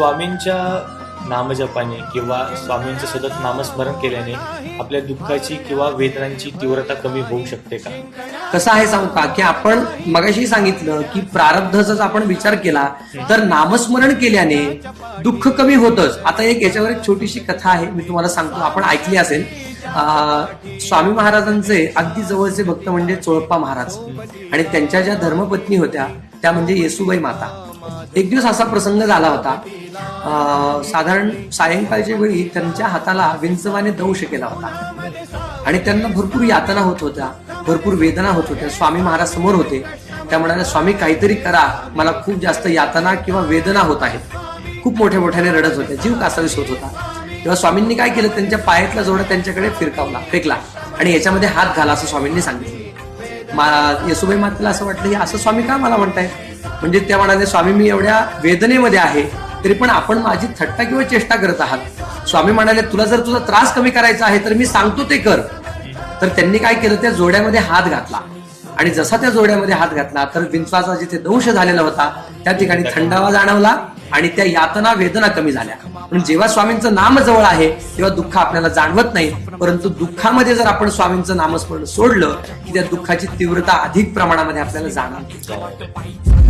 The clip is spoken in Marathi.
स्वामींच्या नामजपाने किंवा स्वामींचं सतत नामस्मरण केल्याने आपल्या दुःखाची किंवा वेदनांची तीव्रता कमी होऊ शकते का? कसं आहे सांगू का, की आपण मगाशी सांगितलं की प्रारब्धाचा आपण विचार केला तर नामस्मरण केल्याने दुःख कमी होतच. आता याच्यावर एक छोटीशी कथा आहे, मी तुम्हाला सांगतो, आपण ऐकली असेल. स्वामी महाराजांचे अगदी जवळचे भक्त म्हणजे चोळप्पा महाराज आणि त्यांच्या ज्या धर्मपत्नी होत्या त्या म्हणजे येसुबाई माता. एक दिवस असा प्रसंग झाला होता, साधारण सायंकाळच्या वेळी त्यांच्या हाताला विंचवाने दंश केला होता आणि त्यांना भरपूर यातना होत होत्या, भरपूर वेदना होत होत्या. स्वामी महाराज समोर होते. त्या म्हणाल्या, स्वामी काहीतरी करा, मला खूप जास्त यातना किंवा वेदना होत आहेत. खूप मोठ्या मोठ्याने रडत होत्या, जीव कासावीस होत होता. तेव्हा स्वामींनी काय केलं, त्यांच्या पायातला जोडा त्यांच्याकडे फेकला आणि याच्यामध्ये हात घाला असं स्वामींनी सांगितलं. येसुबाई मातेला असं वाटलं, हे असं स्वामी का मला म्हणताय? म्हणजे त्या म्हणाले, स्वामी मी एवढ्या वेदनेमध्ये आहे तरी पण आपण माझी थट्टा किंवा चेष्टा करत आहात. स्वामी म्हणाले, तुला जर तुझा त्रास कमी करायचा आहे तर मी सांगतो ते कर. तर त्यांनी काय केलं, त्या जोड्यामध्ये हात घातला आणि जसा त्या जोड्यामध्ये हात घातला तर विंचवाचा जिथे दंश झालेला होता त्या ठिकाणी थंडावा जाणवला आणि त्या यातना वेदना कमी झाल्या. म्हणून जेव्हा स्वामींचं नाम जवळ आहे तेव्हा दुःख आपल्याला जाणवत नाही, परंतु दुःखामध्ये जर आपण स्वामींचं नामस्मरण सोडलं की त्या दुःखाची तीव्रता अधिक प्रमाणामध्ये आपल्याला जाणवते.